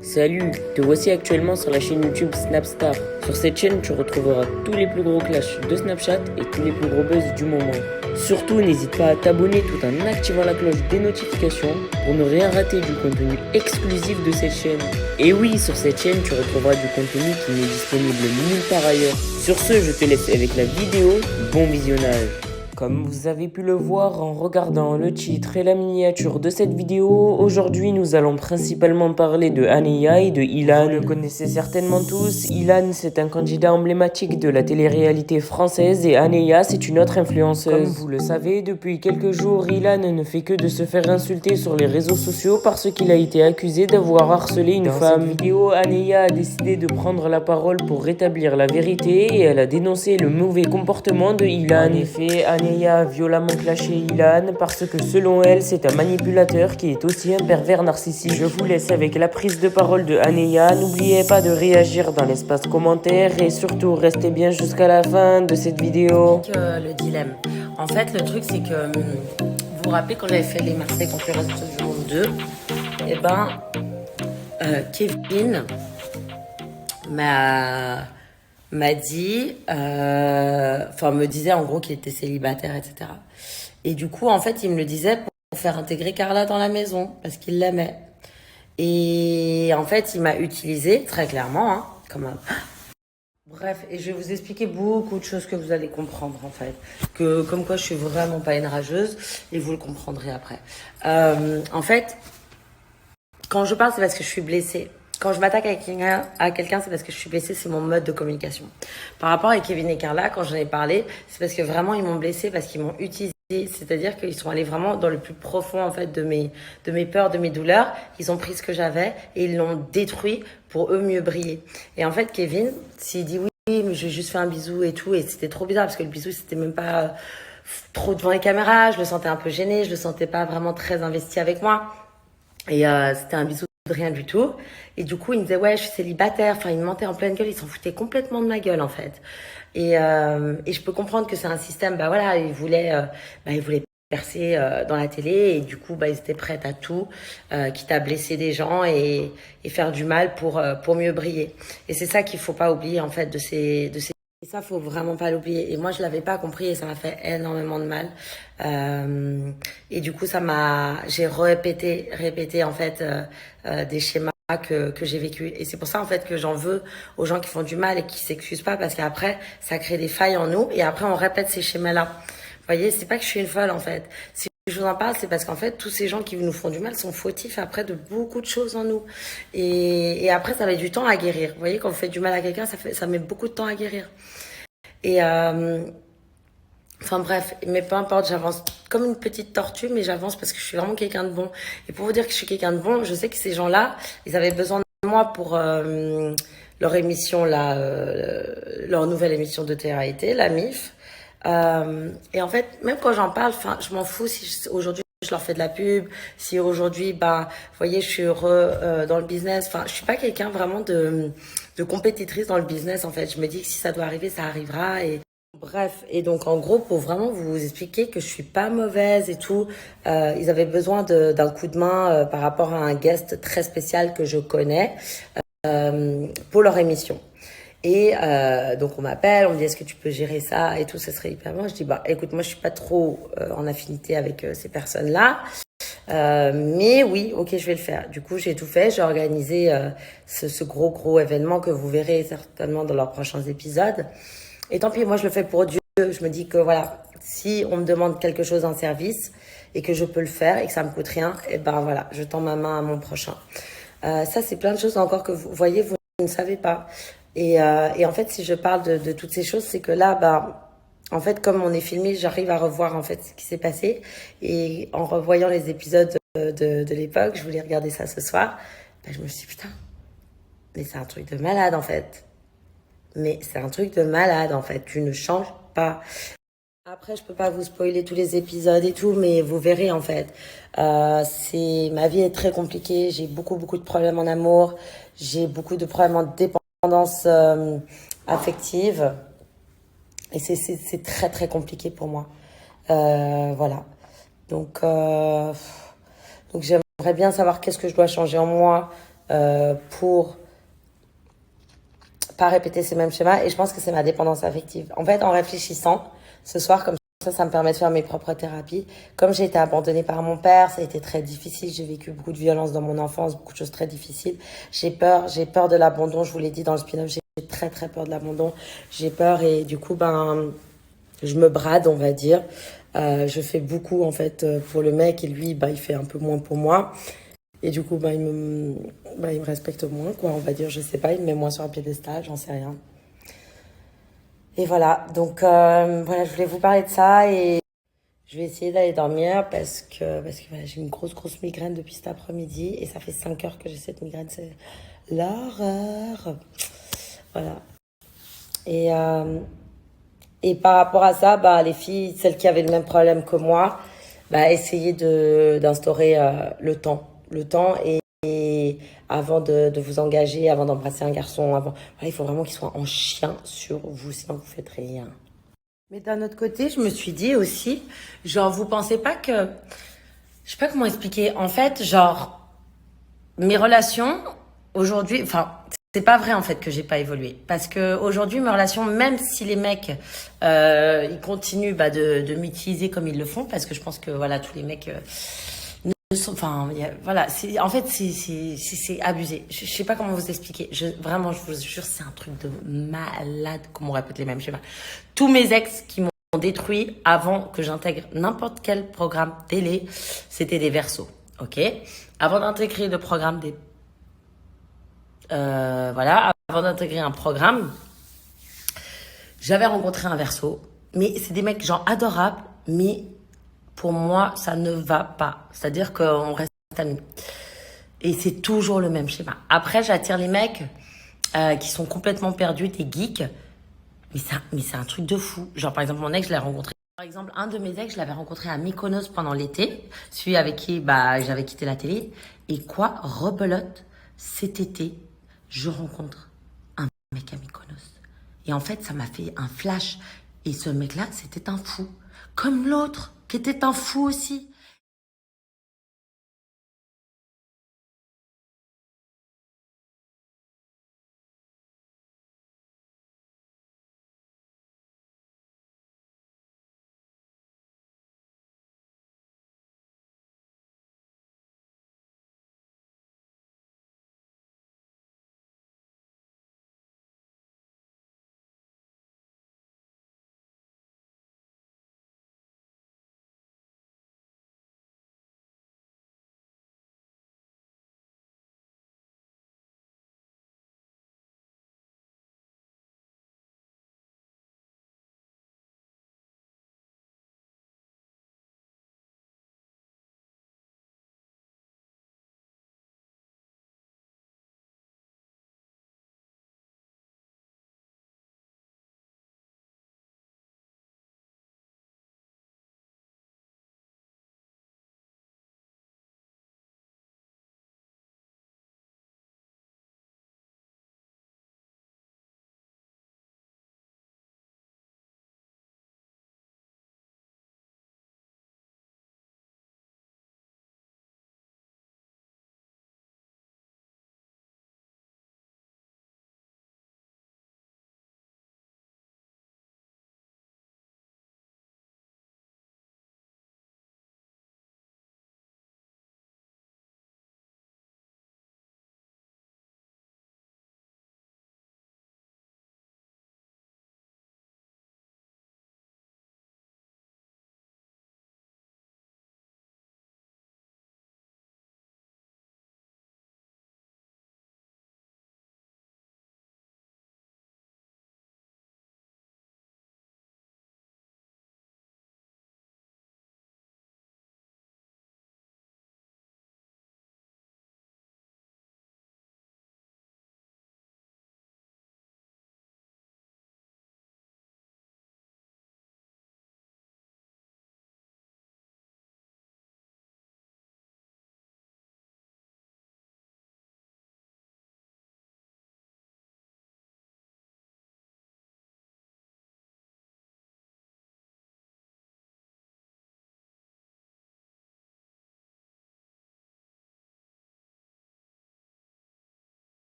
Salut, te voici actuellement sur la chaîne YouTube Snapstar. Sur cette chaîne, tu retrouveras tous les plus gros clashs de Snapchat et tous les plus gros buzz du moment. Surtout, n'hésite pas à t'abonner tout en activant la cloche des notifications pour ne rien rater du contenu exclusif de cette chaîne. Et oui, sur cette chaîne, tu retrouveras du contenu qui n'est disponible nulle part ailleurs. Sur ce, je te laisse avec la vidéo. Bon visionnage. Comme vous avez pu le voir en regardant le titre et la miniature de cette vidéo, aujourd'hui nous allons principalement parler de Aneya et de Ilan. Vous le connaissez certainement tous, Ilan c'est un candidat emblématique de la télé-réalité française et Aneya c'est une autre influenceuse. Comme vous le savez, depuis quelques jours, Ilan ne fait que de se faire insulter sur les réseaux sociaux parce qu'il a été accusé d'avoir harcelé une femme. Dans cette vidéo, Aneya a décidé de prendre la parole pour rétablir la vérité et elle a dénoncé le mauvais comportement de Ilan. En effet, Aneya a violemment clashé Ilan parce que selon elle, c'est un manipulateur qui est aussi un pervers narcissique. Je vous laisse avec la prise de parole de Aneya. N'oubliez pas de réagir dans l'espace commentaire et surtout restez bien jusqu'à la fin de cette vidéo. Le dilemme. En fait, le truc, c'est que vous vous rappelez quand j'avais fait les Marseillais contre le reste du monde 2, et Kevin m'a dit, me disait en gros qu'il était célibataire, etc. Et du coup, en fait, il me le disait pour faire intégrer Carla dans la maison, parce qu'il l'aimait. Et en fait, il m'a utilisé, très clairement, hein, comme un... Bref, et je vais vous expliquer beaucoup de choses que vous allez comprendre, en fait. Comme quoi, je suis vraiment pas une rageuse, et vous le comprendrez après. En fait, quand je parle, c'est parce que je suis blessée. Quand je m'attaque à quelqu'un, c'est parce que je suis blessée, c'est mon mode de communication. Par rapport à Kevin et Carla, quand j'en ai parlé, c'est parce que vraiment ils m'ont blessée, parce qu'ils m'ont utilisée. C'est-à-dire qu'ils sont allés vraiment dans le plus profond en fait de mes peurs, de mes douleurs. Ils ont pris ce que j'avais et ils l'ont détruit pour eux mieux briller. Et en fait, Kevin, s'il dit oui, mais j'ai juste fait un bisou et tout, et c'était trop bizarre parce que le bisou c'était même pas trop devant les caméras, je le sentais un peu gêné, je le sentais pas vraiment très investi avec moi. Et c'était un bisou de rien du tout. Et du coup, il me disait, ouais, je suis célibataire. Enfin, il me mentait en pleine gueule. Il s'en foutait complètement de ma gueule, en fait. Et je peux comprendre que c'est un système, il voulait percer dans la télé. Et du coup, ils étaient prêts à tout, quitte à blesser des gens et faire du mal pour mieux briller. Et c'est ça qu'il faut pas oublier, en fait, de ces et ça, faut vraiment pas l'oublier. Et moi, je l'avais pas compris et ça m'a fait énormément de mal. Et du coup, j'ai répété en fait des schémas que j'ai vécu. Et c'est pour ça en fait que j'en veux aux gens qui font du mal et qui s'excusent pas parce qu'après, ça crée des failles en nous et après on répète ces schémas-là. Vous voyez, c'est pas que je suis une folle en fait. Si je vous en parle, c'est parce qu'en fait, tous ces gens qui nous font du mal sont fautifs après de beaucoup de choses en nous. Et après, ça met du temps à guérir. Vous voyez, quand vous faites du mal à quelqu'un, ça met beaucoup de temps à guérir. Et bref, mais peu importe, j'avance comme une petite tortue, mais j'avance parce que je suis vraiment quelqu'un de bon. Et pour vous dire que je suis quelqu'un de bon, je sais que ces gens-là, ils avaient besoin de moi pour leur émission, leur nouvelle émission de télé-réalité, la MIF. Et en fait, même quand j'en parle, je m'en fous si aujourd'hui je leur fais de la pub, si aujourd'hui, vous voyez, je suis heureux dans le business. Enfin, je suis pas quelqu'un vraiment de compétitrice dans le business, en fait. Je me dis que si ça doit arriver, ça arrivera. Et bref, et donc en gros, pour vraiment vous expliquer que je suis pas mauvaise et tout, ils avaient besoin d'un coup de main par rapport à un guest très spécial que je connais pour leur émission. Et donc on m'appelle, on me dit est-ce que tu peux gérer ça et tout, ça serait hyper bien. Je dis écoute, moi je suis pas trop en affinité avec ces personnes-là, mais oui, ok, je vais le faire. Du coup j'ai tout fait, j'ai organisé ce gros événement que vous verrez certainement dans leurs prochains épisodes. Et tant pis, moi je le fais pour Dieu. Je me dis que voilà, si on me demande quelque chose en service et que je peux le faire et que ça me coûte rien, et voilà, je tends ma main à mon prochain. Ça c'est plein de choses encore que vous voyez, vous ne savez pas. Et en fait, si je parle de toutes ces choses, c'est que là, en fait, comme on est filmé, j'arrive à revoir en fait ce qui s'est passé. Et en revoyant les épisodes de l'époque, je voulais regarder ça ce soir, je me suis dit putain, mais c'est un truc de malade en fait. Mais c'est un truc de malade en fait, tu ne changes pas. Après, je peux pas vous spoiler tous les épisodes et tout, mais vous verrez en fait. Ma vie est très compliquée, j'ai beaucoup de problèmes en amour, j'ai beaucoup de problèmes en dépendance affective et c'est très compliqué pour moi. Voilà. Donc j'aimerais bien savoir qu'est-ce que je dois changer en moi pour pas répéter ces mêmes schémas. Et je pense que c'est ma dépendance affective. En fait, en réfléchissant, ce soir, comme ça me permet de faire mes propres thérapies. Comme j'ai été abandonnée par mon père, ça a été très difficile. J'ai vécu beaucoup de violence dans mon enfance, beaucoup de choses très difficiles. J'ai peur de l'abandon. Je vous l'ai dit dans le spin-off, j'ai très très peur de l'abandon. J'ai peur et du coup, je me brade, on va dire. Je fais beaucoup en fait pour le mec et lui, il fait un peu moins pour moi. Et du coup, il me respecte moins, quoi, on va dire, je sais pas, il me met moins sur un piédestal, j'en sais rien. Et voilà, donc voilà, je voulais vous parler de ça et je vais essayer d'aller dormir parce que voilà, j'ai une grosse migraine depuis cet après-midi et ça fait 5 heures que j'ai cette migraine, c'est l'horreur. Voilà. Et, euh, et par rapport à ça, les filles, celles qui avaient le même problème que moi, essayer d'instaurer le temps et avant de vous engager, avant d'embrasser un garçon, il faut vraiment qu'il soit en chien sur vous, sinon vous faites rien. Mais d'un autre côté, je me suis dit aussi, genre, vous pensez pas que, je sais pas comment expliquer, en fait, genre, mes relations, aujourd'hui, enfin, c'est pas vrai en fait que j'ai pas évolué. Parce que aujourd'hui, mes relations, même si les mecs, ils continuent de m'utiliser comme ils le font, parce que je pense que voilà, tous les mecs ne sont, enfin, voilà, en fait, c'est abusé. Je sais pas comment vous expliquer. Vraiment, je vous jure, c'est un truc de malade, comme on répète les mêmes schémas. Tous mes ex qui m'ont détruit avant que j'intègre n'importe quel programme télé, c'était des versos. Ok? Avant d'intégrer le programme voilà, avant d'intégrer un programme, j'avais rencontré un verso, mais c'est des mecs genre adorables, mais pour moi, ça ne va pas. C'est-à-dire qu'on reste amis. Et c'est toujours le même schéma. Après, j'attire les mecs qui sont complètement perdus, des geeks, mais c'est un truc de fou. Genre, par exemple, mon ex, je l'ai rencontré. Par exemple, un de mes ex, je l'avais rencontré à Mykonos pendant l'été, celui avec qui j'avais quitté la télé. Et quoi, rebelote, cet été, je rencontre un mec à Mykonos. Et en fait, ça m'a fait un flash. Et ce mec-là, c'était un fou. Comme l'autre, qui était un fou aussi.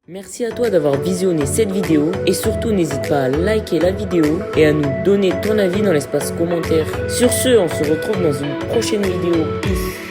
Merci à toi d'avoir visionné cette vidéo et surtout n'hésite pas à liker la vidéo et à nous donner ton avis dans l'espace commentaire. Sur ce, on se retrouve dans une prochaine vidéo. Peace.